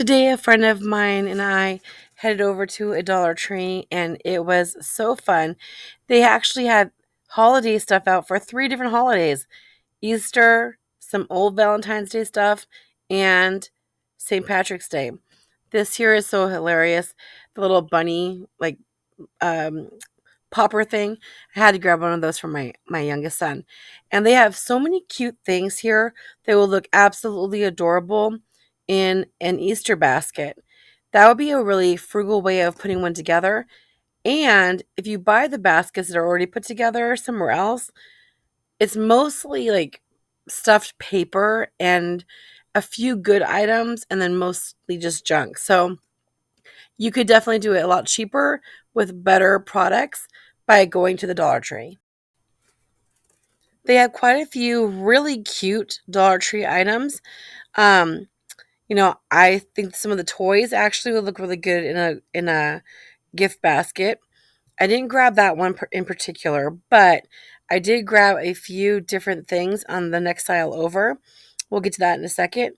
Today, a friend of mine and I headed over to a Dollar Tree, and it was so fun. They actually had holiday stuff out for three different holidays: Easter, some old Valentine's Day stuff, and St. Patrick's Day. This here is so hilarious. The little bunny, um, popper thing. I had to grab one of those for my youngest son. And they have so many cute things here. They will look absolutely adorable in an Easter basket. That would be a really frugal way of putting one together. And if you buy the baskets that are already put together somewhere else, it's mostly like stuffed paper and a few good items and then mostly just junk. So you could definitely do it a lot cheaper with better products by going to the Dollar Tree. They have quite a few really cute Dollar Tree items. Um, I think some of the toys actually would look really good in a gift basket. I didn't grab that one in particular, but I did grab a few different things on the next aisle over. We'll get to that in a second.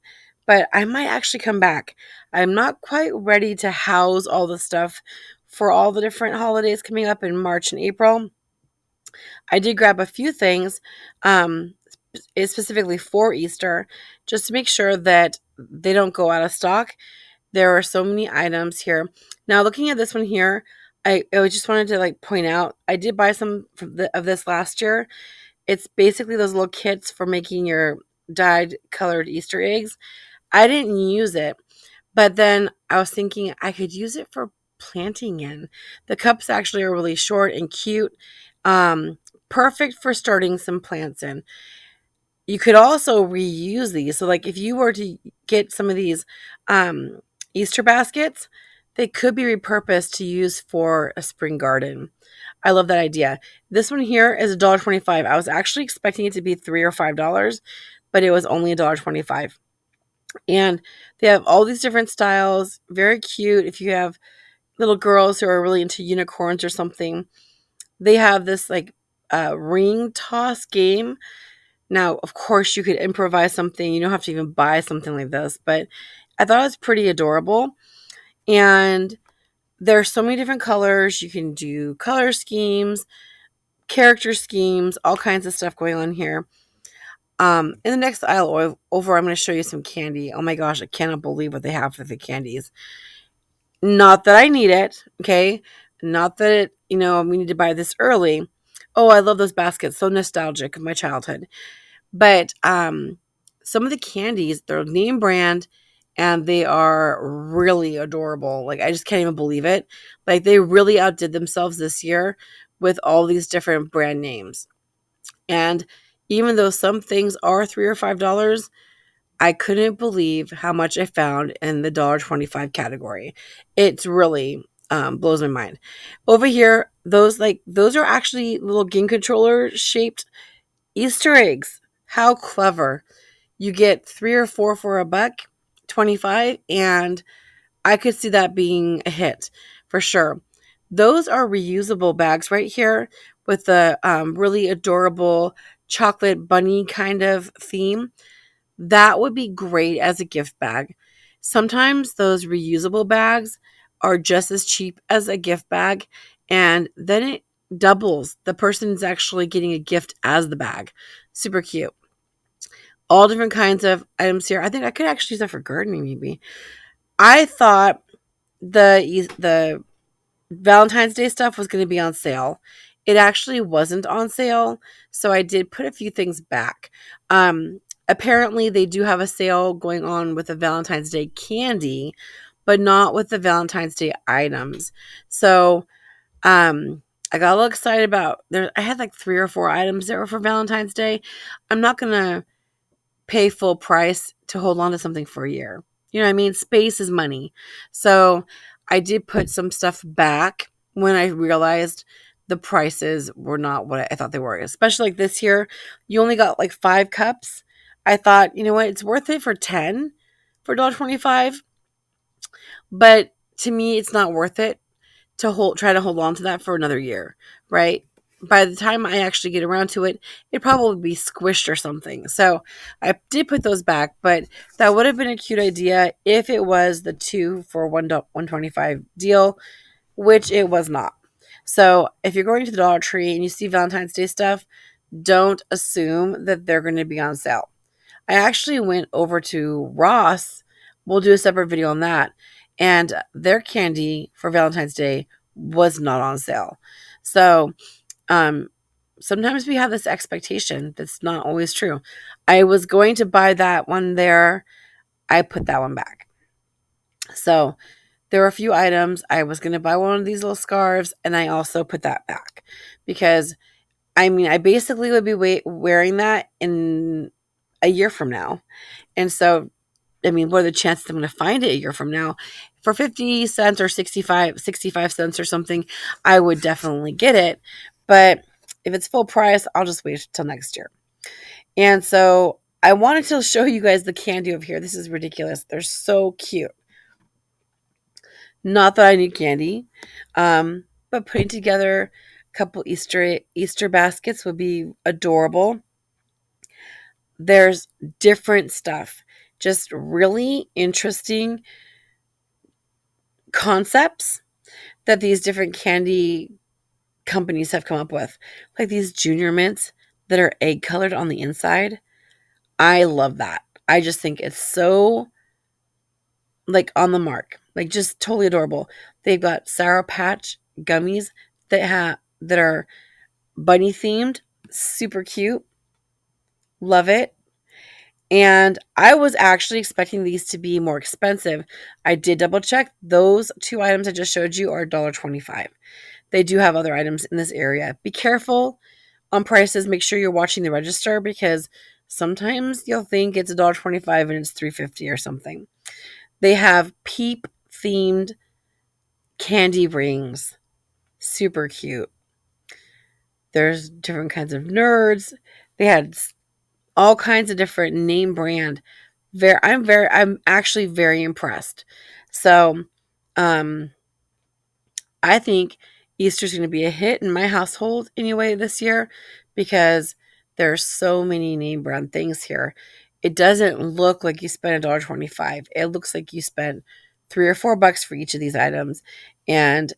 But I might actually come back. I'm not quite ready to house all the stuff for all the different holidays coming up in March and April. I did grab a few things, specifically for Easter, just to make sure that they don't go out of stock. There are so many items here. Now, looking at this one here, I just wanted to point out I did buy some of this last year. It's basically those little kits for making your dyed colored Easter eggs. I didn't use it, but then I was thinking I could use it for planting in. The cups actually are really short and cute. Um, Perfect for starting some plants in. You could also reuse these. So, like, if you were to get some of these Easter baskets, they could be repurposed to use for a spring garden. I love that idea. This one here is $1.25. I was actually expecting it to be $3 or $5, but it was only $1.25. And they have all these different styles, very cute. If you have little girls who are really into unicorns or something, they have this ring toss game. Now, of course, you could improvise something. You don't have to even buy something like this, but I thought it was pretty adorable. And there's so many different colors. You can do color schemes, character schemes, all kinds of stuff going on here. In the next aisle over, I'm going to show you some candy. Oh my gosh, I cannot believe what they have for the candies. Not that I need it, okay? Not that we need to buy this early. Oh, I love those baskets. So nostalgic of my childhood. But some of the candies, they're name brand and they are really adorable. Like, I just can't even believe it. Like, they really outdid themselves this year with all these different brand names. And even though some things are $3 or $5, I couldn't believe how much I found in the $1.25 category. It's really blows my mind. Over here, those are actually little game controller shaped Easter eggs. How clever. You get 3 or 4 for $1.25, and I could see that being a hit for sure. Those are reusable bags right here with the really adorable chocolate bunny kind of theme. That would be great as a gift bag. Sometimes those reusable bags are just as cheap as a gift bag, and then it doubles. The person's actually getting a gift as the bag. Super cute. All different kinds of items here. I think I could actually use that for gardening, maybe. I thought the Valentine's Day stuff was going to be on sale. It actually wasn't on sale, so I did put a few things back. Apparently, they do have a sale going on with the Valentine's Day candy, but not with the Valentine's Day items. So, I got a little excited about there. I had like 3 or 4 items that were for Valentine's Day. I'm not gonna pay full price to hold on to something for a year. You know what I mean? Space is money. So I did put some stuff back when I realized the prices were not what I thought they were. Especially like this year, you only got like 5 cups. I thought, you know what, it's worth it for 10 for $1.25. But to me, it's not worth it to try to hold on to that for another year, right? by the time I actually get around to it, it'd probably be squished or something. So I did put those back, but that would have been a cute idea if it was the 2 for 125 deal, which it was not. So if you're going to the Dollar Tree and you see Valentine's Day stuff, don't assume that they're going to be on sale. I actually went over to Ross. We'll do a separate video on that. And their candy for Valentine's Day was not on sale. So um, sometimes we have this expectation that's not always true. I was going to buy that one there. I put that one back. So there were a few items. I was going to buy one of these little scarves, and I also put that back because I mean, I basically would be wearing that in a year from now. And so, I mean, what are the chances I'm going to find it a year from now? For 50 cents or 65 cents or something, I would definitely get it. But if it's full price, I'll just wait till next year. And so I wanted to show you guys the candy over here. This is ridiculous. They're so cute. Not that I need candy, but putting together a couple Easter baskets would be adorable. There's different stuff, just really interesting concepts that these different candy companies have come up with, like these junior mints that are egg colored on the inside. I love that. I just think it's so like on the mark, like just totally adorable. They've got Sour Patch gummies that are bunny themed, super cute. Love it. And I was actually expecting these to be more expensive. I did double check. Those two items I just showed you are $1.25. They do have other items in this area. Be careful on prices. Make sure you're watching the register because sometimes you'll think it's $1.25 and it's $3.50 or something. They have peep themed candy rings. Super cute. There's different kinds of nerds. They had all kinds of different name brand. I'm actually very impressed. So, um, I think Easter's going to be a hit in my household anyway this year because there's so many name brand things here. It doesn't look like you spent $1.25. It looks like you spent $3 or $4 for each of these items. And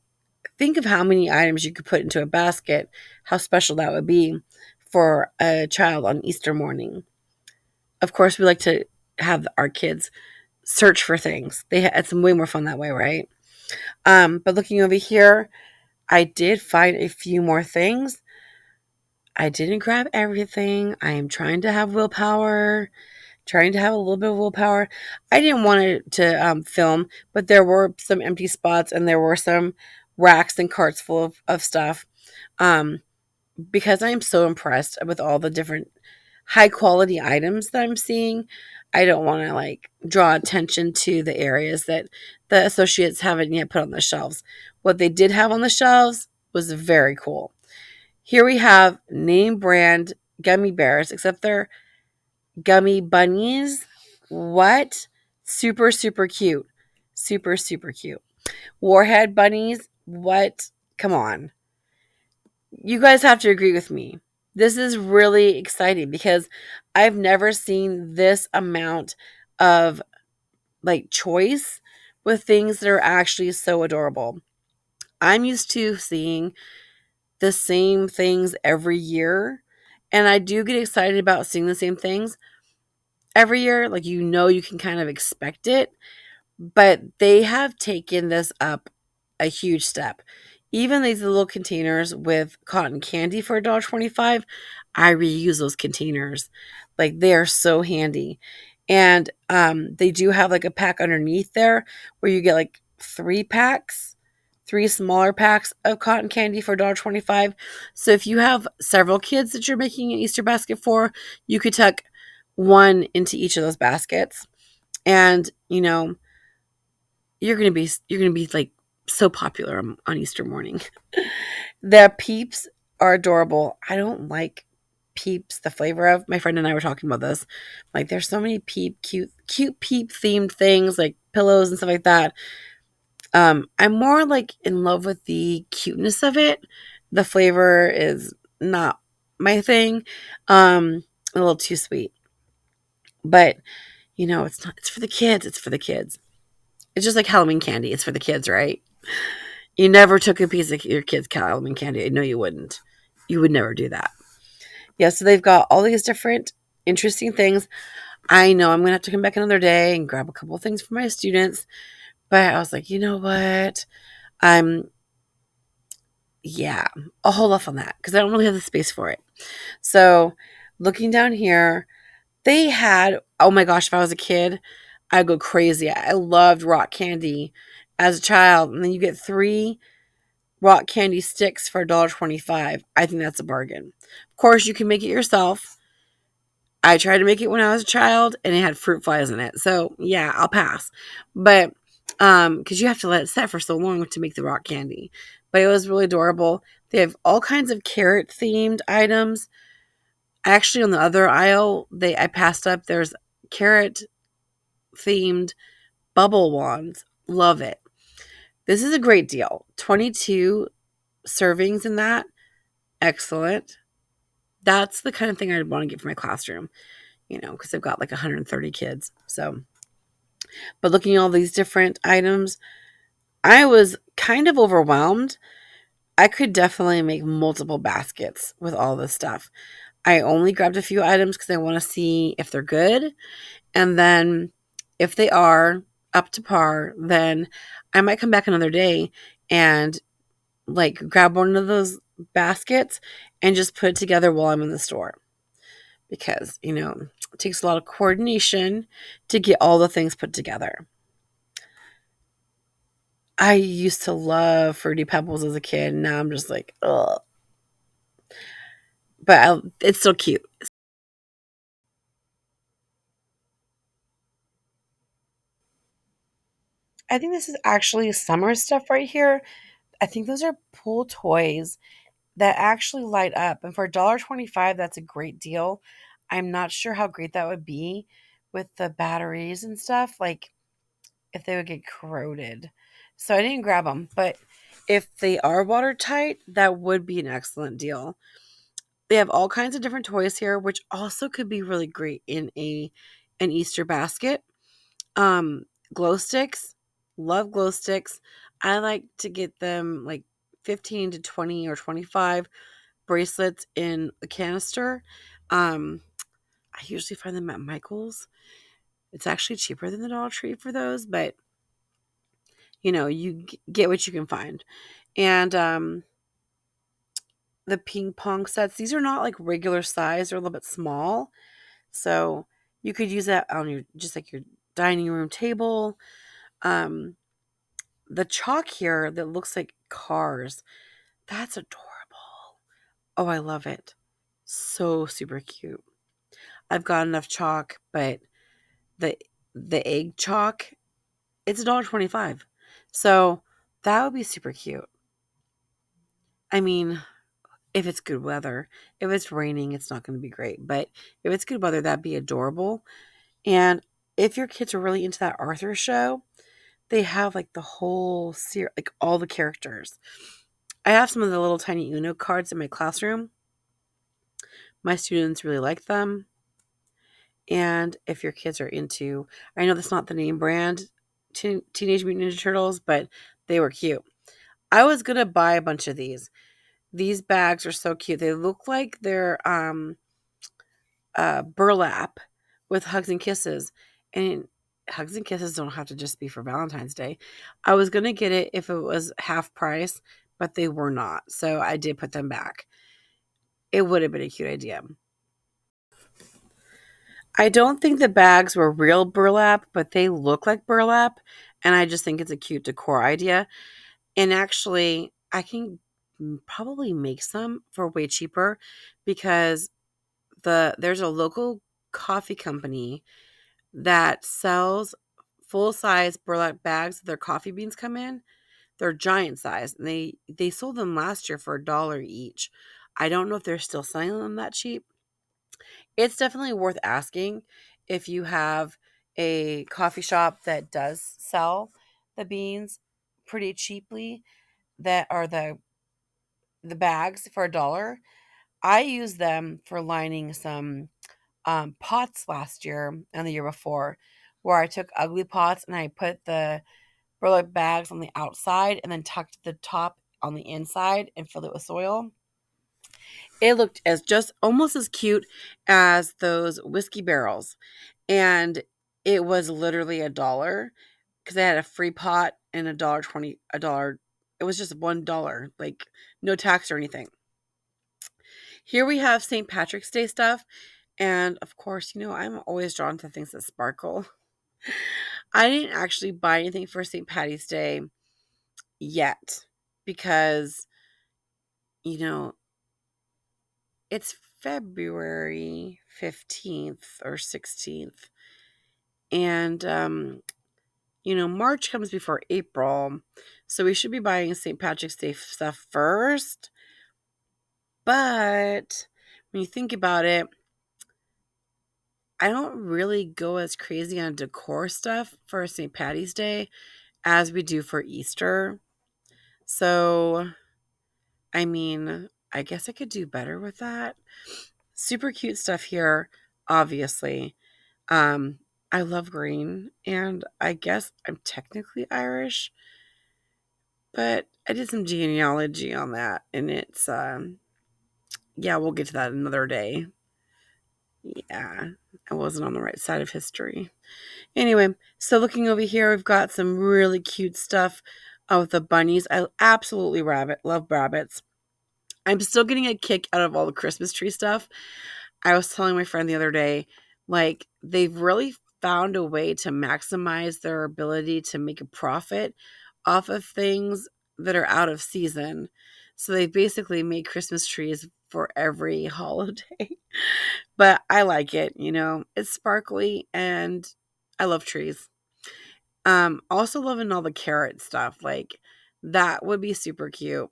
think of how many items you could put into a basket, how special that would be for a child on Easter morning. Of course, we like to have our kids search for things. It's way more fun that way, right? But looking over here, I did find a few more things. I didn't grab everything. I am trying to have willpower, trying to have a little bit of willpower. I didn't want to film, but there were some empty spots and there were some racks and carts full of stuff. Um, because I am so impressed with all the different high quality items that I'm seeing. I don't want to like draw attention to the areas that the associates haven't yet put on the shelves. What they did have on the shelves was very cool. Here we have name brand gummy bears, except they're gummy bunnies. What? Super, super cute. Super, super cute. Warhead bunnies. What? Come on. You guys have to agree with me. This is really exciting because I've never seen this amount of like choice with things that are actually so adorable. I'm used to seeing the same things every year, and I do get excited about seeing the same things every year. Like, you can kind of expect it, but they have taken this up a huge step. Even these little containers with cotton candy for $1.25, I reuse those containers. Like, they are so handy. And they do have like a pack underneath there where you get like 3 packs, 3 smaller packs of cotton candy for $1.25. So if you have several kids that you're making an Easter basket for, you could tuck one into each of those baskets. And, you're gonna be like so popular on Easter morning. The peeps are adorable. I don't like peeps, the flavor of. My friend and I were talking about this. Like, there's so many cute peep themed things like pillows and stuff like that. I'm more like in love with the cuteness of it, The flavor is not my thing. A little too sweet. But it's not. It's for the kids. It's for the kids. It's just like Halloween candy. It's for the kids, right? You never took a piece of your kid's Halloween candy. I know you wouldn't. You would never do that. Yeah, so they've got all these different interesting things. I know I'm gonna have to come back another day and grab a couple of things for my students, but I was like, you know what? I'm yeah, I'll hold off on that because I don't really have the space for it. So looking down here, they had, oh my gosh, if I was a kid, I'd go crazy. I loved rock candy as a child. And then you get 3 rock candy sticks for $1.25. I think that's a bargain. Of course, you can make it yourself. I tried to make it when I was a child and it had fruit flies in it. So yeah, I'll pass. But because you have to let it set for so long to make the rock candy. But it was really adorable. They have all kinds of carrot themed items. Actually, on the other aisle, I passed up. There's carrot themed bubble wands. Love it. This is a great deal. 22 servings in that. Excellent. That's the kind of thing I'd want to get for my classroom, because I've got like 130 kids. So, but looking at all these different items, I was kind of overwhelmed. I could definitely make multiple baskets with all this stuff. I only grabbed a few items because I want to see if they're good. And then if they are up to par, then I might come back another day and like grab one of those baskets and just put it together while I'm in the store. Because, it takes a lot of coordination to get all the things put together. I used to love Fruity Pebbles as a kid. And now I'm just like, ugh. But it's still cute. I think this is actually summer stuff right here. I think those are pool toys that actually light up. And for $1.25, that's a great deal. I'm not sure how great that would be with the batteries and stuff, like if they would get corroded. So I didn't grab them. But if they are watertight, that would be an excellent deal. They have all kinds of different toys here, which also could be really great in an Easter basket. Um, Glow sticks, love glow sticks. I like to get them like 15 to 20 or 25 bracelets in a canister. Um, I usually find them at Michael's. It's actually cheaper than the Dollar Tree for those, but you get what you can find. And the ping pong sets, these are not like regular size, they're a little bit small. So you could use that on your just like your dining room table. Um, the chalk here that looks like cars, that's adorable. Oh, I love it. So super cute. I've got enough chalk, but the the egg chalk, it's $1.25. So that would be super cute. I mean, if it's good weather. If it's raining, it's not going to be great. But if it's good weather, that'd be adorable. And if your kids are really into that Arthur show, they have like the whole series, like all the characters. I have some of the little tiny Uno cards in my classroom. My students really like them. And if your kids are into, I know that's not the name brand, Teenage Mutant Ninja Turtles, but they were cute. I was gonna buy a bunch of these. These bags are so cute. They look like they're burlap with hugs and kisses. And hugs and kisses don't have to just be for Valentine's Day. I was gonna get it if it was half price, but they were not. So I did put them back. It would have been a cute idea. I don't think the bags were real burlap, but they look like burlap. And I just think it's a cute decor idea. And actually, I can probably make some for way cheaper because there's a local coffee company that sells full size burlap bags that their coffee beans come in. They're giant size. And they sold them last year for $1 each. I don't know if they're still selling them that cheap. It's definitely worth asking if you have a coffee shop that does sell the beans pretty cheaply that are the the bags for $1. I used them for lining some pots last year and the year before, where I took ugly pots and I put the burlap bags on the outside and then tucked the top on the inside and filled it with soil. It looked as just almost as cute as those whiskey barrels. And it was literally $1 because I had a free pot and $1.20, $1. It was just $1, like no tax or anything. Here we have St. Patrick's Day stuff. And of course, I'm always drawn to things that sparkle. I didn't actually buy anything for St. Patty's Day yet because, you know, it's February 15th or 16th. And, March comes before April. So we should be buying St. Patrick's Day stuff first. But when you think about it, I don't really go as crazy on decor stuff for St. Patty's Day as we do for Easter. So, I mean, I guess I could do better with that. Super cute stuff here, obviously. Um, I love green, and I guess I'm technically Irish, but I did some genealogy on that, and it's, yeah, we'll get to that another day. Yeah, I wasn't on the right side of history. Anyway, so looking over here, we've got some really cute stuff with the bunnies. I absolutely love rabbits. I'm still getting a kick out of all the Christmas tree stuff. I was telling my friend the other day, like, they've really found a way to maximize their ability to make a profit off of things that are out of season. So they basically made Christmas trees for every holiday. But I like it, it's sparkly and I love trees. Also loving all the carrot stuff. Like, that would be super cute.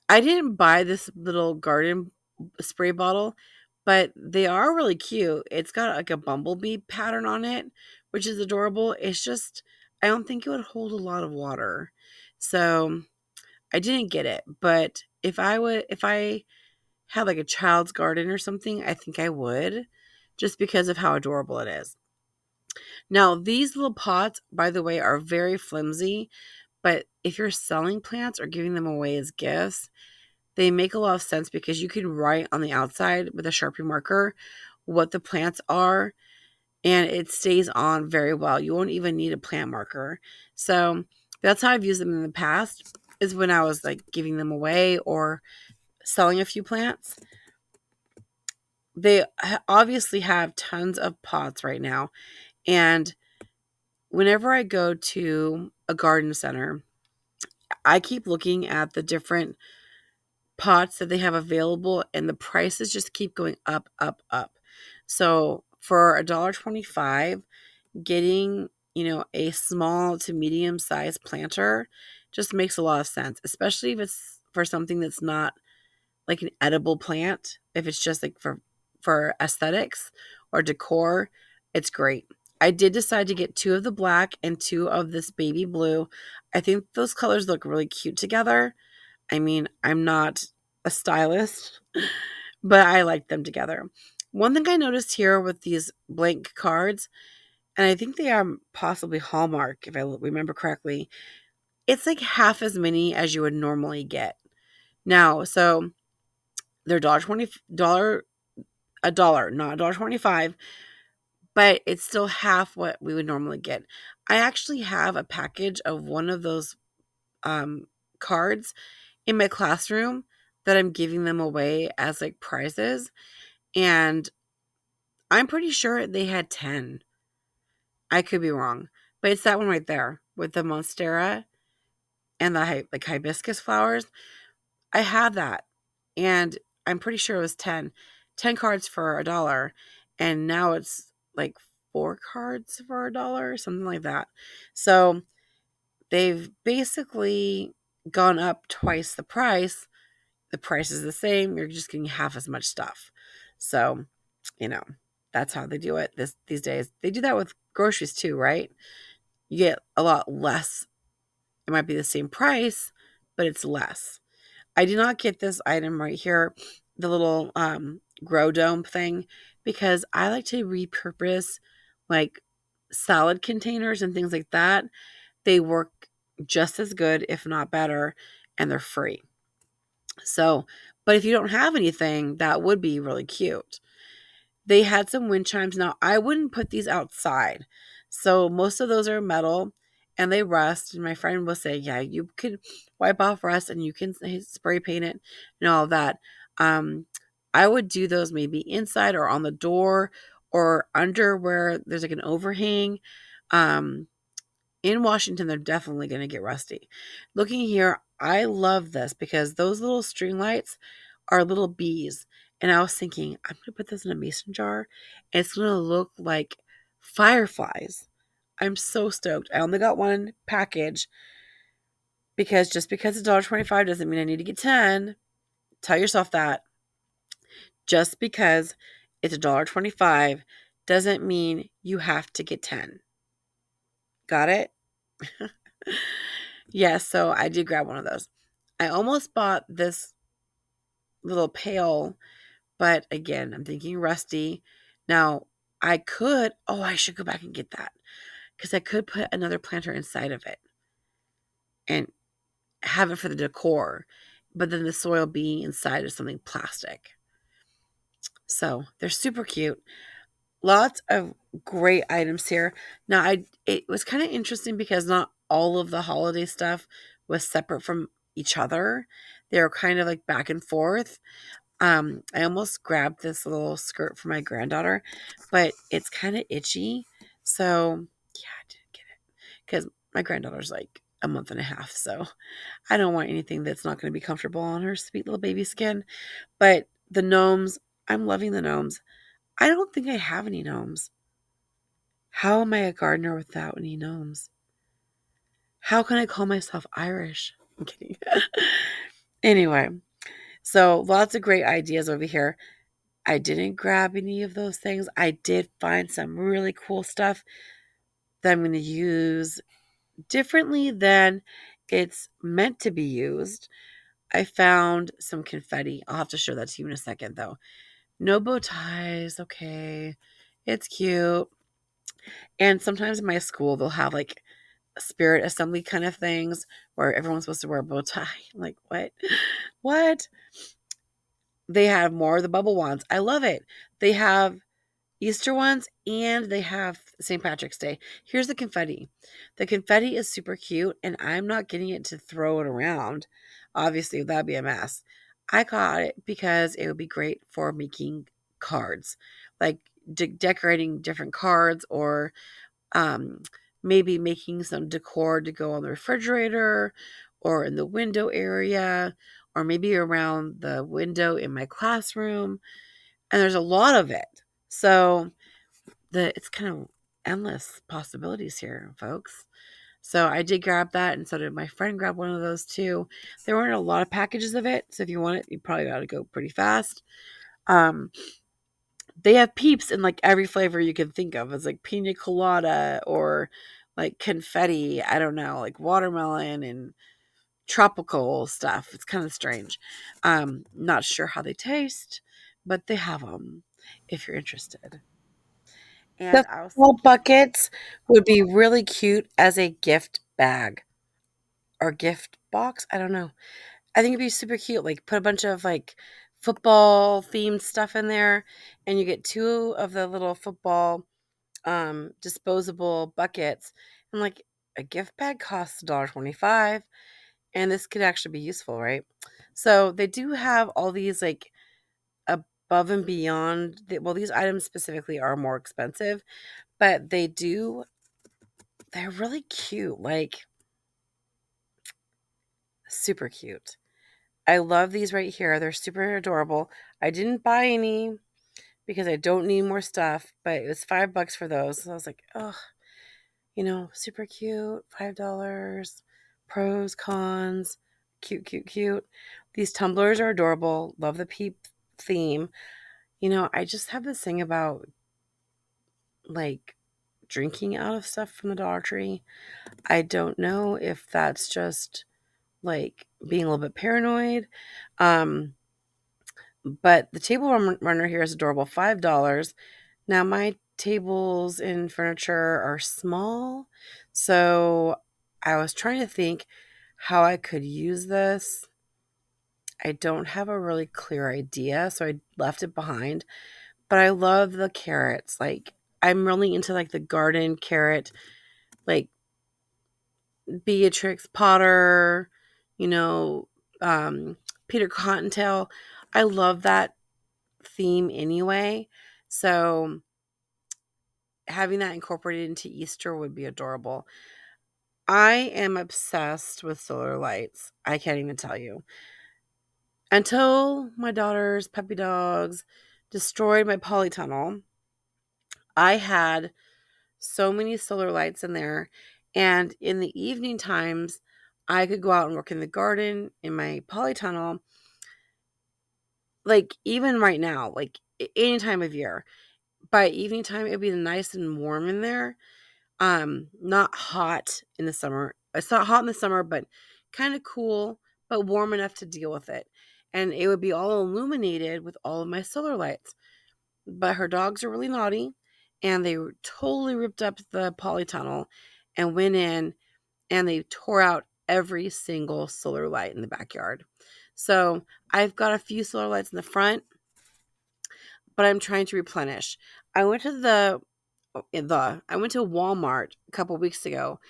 I didn't buy this little garden spray bottle, but they are really cute. It's got like a bumblebee pattern on it, which is adorable. It's just, I don't think it would hold a lot of water. So I didn't get it. But if I had like a child's garden or something, I think I would, just because of how adorable it is. Now, these little pots, by the way, are very flimsy, but if you're selling plants or giving them away as gifts, they make a lot of sense because you can write on the outside with a Sharpie marker what the plants are, and it stays on very well. You won't even need a plant marker. So that's how I've used them in the past, is when I was like giving them away or selling a few plants. They obviously have tons of pots right now. And whenever I go to a garden center, I keep looking at the different pots that they have available, and the prices just keep going up, up, up. So for $1.25, getting, a small to medium sized planter just makes a lot of sense, especially if it's for something that's not like an edible plant. If it's just like for aesthetics or decor, it's great. I did decide to get two of the black and two of this baby blue. I think those colors look really cute together. I mean, I'm not a stylist, but I like them together. One thing I noticed here with these blank cards, and I think they are possibly Hallmark, if I remember correctly, it's like half as many as you would normally get. Now, so they're $1.20, $1, not $1.25, but it's still half what we would normally get. I actually have a package of one of those um, cards in my classroom that I'm giving them away as like prizes. And I'm pretty sure they had 10. I could be wrong, but it's that one right there with the monstera and the like hibiscus flowers. I have that, and I'm pretty sure it was 10 cards for $1, and now it's like 4 cards for $1, something like that. So they've basically gone up twice the price. The price is the same. You're just getting half as much stuff. So, you know, that's how they do it these days. They do that with groceries too, right? You get a lot less. It might be the same price, but it's less. I did not get this item right here, the little grow dome thing, because I like to repurpose like salad containers and things like that. They work just as good, if not better, and they're free. So, but if you don't have anything, that would be really cute. They had some wind chimes. Now, I wouldn't put these outside. So, most of those are metal and they rust. And my friend will say, yeah, you could wipe off rust and you can spray paint it and all of that. Um, I would do those maybe inside or on the door or under where there's like an overhang. Um, in Washington, they're definitely going to get rusty. Looking here, I love this because those little string lights are little bees. And I was thinking, I'm going to put this in a mason jar and it's going to look like fireflies. I'm so stoked. I only got one package because just because it's $1.25 doesn't mean I need to get 10. Tell yourself that. Just because it's $1.25 doesn't mean you have to get 10. Got it? Yes, so I did grab one of those. I almost bought this little pail, but again, I'm thinking rusty. Now, I should go back and get that because I could put another planter inside of it and have it for the decor, but then the soil being inside of something plastic. So they're super cute. Lots of great items here. Now, it was kind of interesting because not all of the holiday stuff was separate from each other. They were kind of like back and forth. I almost grabbed this little skirt for my granddaughter, but it's kind of itchy. So, yeah, I didn't get it because my granddaughter's like a month and a half. So, I don't want anything that's not going to be comfortable on her sweet little baby skin. But the gnomes, I'm loving the gnomes. I don't think I have any gnomes. How am I a gardener without any gnomes? How can I call myself Irish? I'm kidding. Anyway, so lots of great ideas over here. I didn't grab any of those things. I did find some really cool stuff that I'm going to use differently than it's meant to be used. I found some confetti. I'll have to show that to you in a second, though. No bow ties. Okay. It's cute. And sometimes in my school, they'll have like spirit assembly kind of things where everyone's supposed to wear a bow tie. I'm like, what? What? They have more of the bubble wands. I love it. They have Easter ones and they have St. Patrick's Day. Here's the confetti. The confetti is super cute and I'm not getting it to throw it around. Obviously, that'd be a mess. I got it because it would be great for making cards, like decorating different cards or um, maybe making some decor to go on the refrigerator or in the window area or maybe around the window in my classroom. And there's a lot of it. So it's kind of endless possibilities here, folks. So I did grab that, and so did my friend grab one of those too. There weren't a lot of packages of it, so if you want it, you probably got to go pretty fast. Um, they have peeps in like every flavor you can think of. It's like pina colada or like confetti. I don't know, like watermelon and tropical stuff. It's kind of strange. Not sure how they taste, but they have them if you're interested. The And I was football thinking buckets would be really cute as a gift bag or gift box. I don't know. I think it'd be super cute. Like put a bunch of like football themed stuff in there, and you get two of the little football disposable buckets. And like a gift bag costs $1.25, and this could actually be useful, right? So they do have all these like above and beyond. Well, these items specifically are more expensive, but they're really cute. Like super cute. I love these right here. They're super adorable. I didn't buy any because I don't need more stuff, but it was $5 for those. So I was like, oh, super cute. $5. Pros, cons. Cute, cute, cute. These tumblers are adorable. Love the peep theme. I just have this thing about like drinking out of stuff from the Dollar Tree. I don't know if that's just like being a little bit paranoid. Um, but the runner here is adorable, $5. Now my tables and furniture are small, so I was trying to think how I could use this. I don't have a really clear idea, so I left it behind. But I love the carrots. Like I'm really into like the garden carrot, like Beatrix Potter, you know, Peter Cottontail. I love that theme anyway. So having that incorporated into Easter would be adorable. I am obsessed with solar lights. I can't even tell you. Until my daughter's puppy dogs destroyed my polytunnel, I had so many solar lights in there. And in the evening times, I could go out and work in the garden in my polytunnel. Like even right now, like any time of year, by evening time, it'd be nice and warm in there. Not hot in the summer. It's not hot in the summer, but kind of cool, but warm enough to deal with it. And it would be all illuminated with all of my solar lights. But her dogs are really naughty, and they totally ripped up the polytunnel and went in and they tore out every single solar light in the backyard. So I've got a few solar lights in the front, but I'm trying to replenish. I went to I went to Walmart a couple weeks ago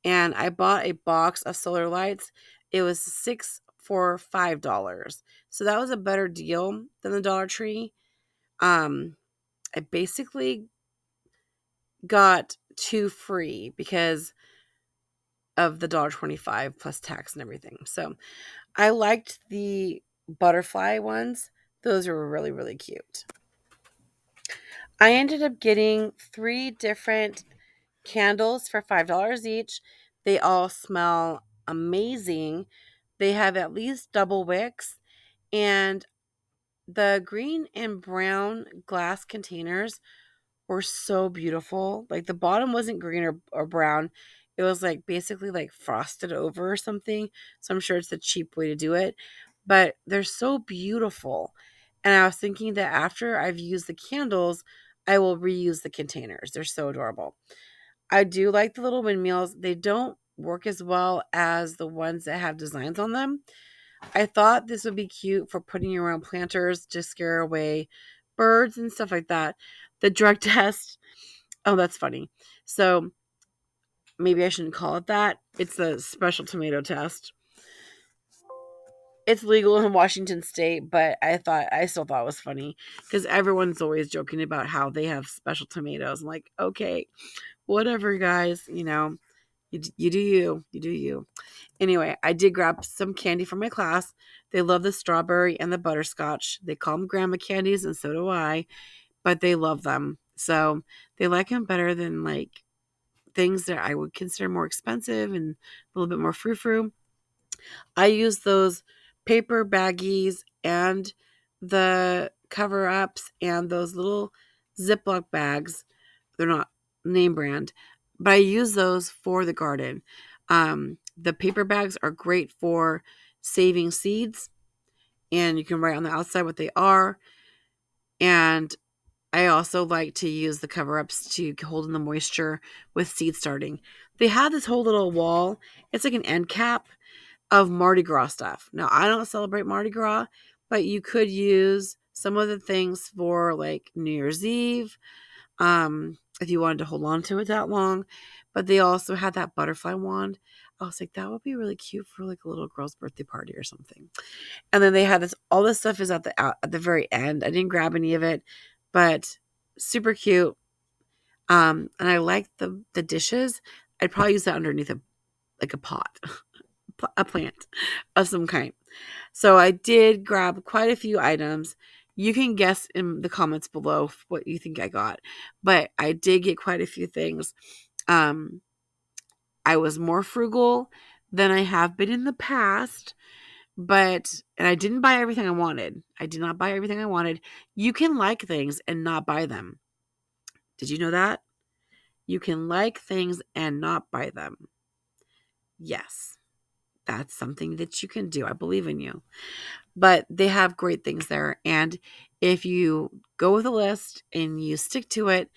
and I bought a box of solar lights. It was 6 for $5. So that was a better deal than the Dollar Tree. I basically got two free because of the $1.25 plus tax and everything. So I liked the butterfly ones. Those were really, really cute. I ended up getting three different candles for $5 each. They all smell amazing. They have at least double wicks, and the green and brown glass containers were so beautiful. Like the bottom wasn't green or brown. It was like basically like frosted over or something. So I'm sure it's the cheap way to do it. But they're so beautiful. And I was thinking that after I've used the candles, I will reuse the containers. They're so adorable. I do like the little windmills. They don't work as well as the ones that have designs on them. I thought this would be cute for putting around planters to scare away birds and stuff like that. The drug test. Oh, that's funny. So maybe I shouldn't call it that. It's the special tomato test. It's legal in Washington State, but I still thought it was funny because everyone's always joking about how they have special tomatoes. I'm like, okay, whatever, guys. You do you. You do you. Anyway, I did grab some candy from my class. They love the strawberry and the butterscotch. They call them grandma candies, and so do I, but they love them. So they like them better than like things that I would consider more expensive and a little bit more frou-frou. I use those paper baggies and the cover ups and those little Ziploc bags. They're not name brand, but I use those for the garden. The paper bags are great for saving seeds, and you can write on the outside what they are. And I also like to use the cover ups to hold in the moisture with seed starting. They have this whole little wall, it's like an end cap of Mardi Gras stuff. Now, I don't celebrate Mardi Gras, but you could use some of the things for like New Year's Eve, if you wanted to hold on to it that long. But they also had that butterfly wand. I was like, that would be really cute for like a little girl's birthday party or something. And then they had this. All this stuff is at the very end. I didn't grab any of it, but super cute. And I like the dishes. I'd probably use that underneath a pot, a plant of some kind. So I did grab quite a few items. You can guess in the comments below what you think I got, but I did get quite a few things. Um, I was more frugal than I have been in the past, and I didn't buy everything I wanted. I did not buy everything I wanted. You can like things and not buy them. Did you know that? You can like things and not buy them. Yes. that's something that you can do. I believe in you. But they have great things there. And if you go with a list and you stick to it,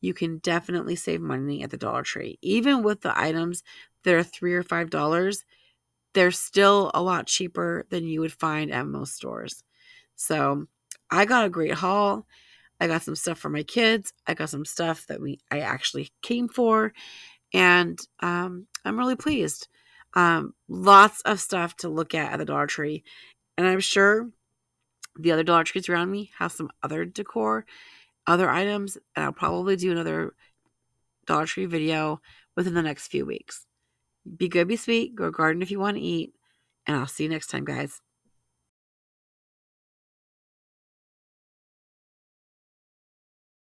you can definitely save money at the Dollar Tree. Even with the items that are $3 or $5, they're still a lot cheaper than you would find at most stores. So I got a great haul. I got some stuff for my kids. I got some stuff that I actually came for, and I'm really pleased. Lots of stuff to look at the Dollar Tree, and I'm sure the other Dollar Trees around me have some other decor, other items, and I'll probably do another Dollar Tree video within the next few weeks. Be good, be sweet, go garden if you want to eat, and I'll see you next time, guys.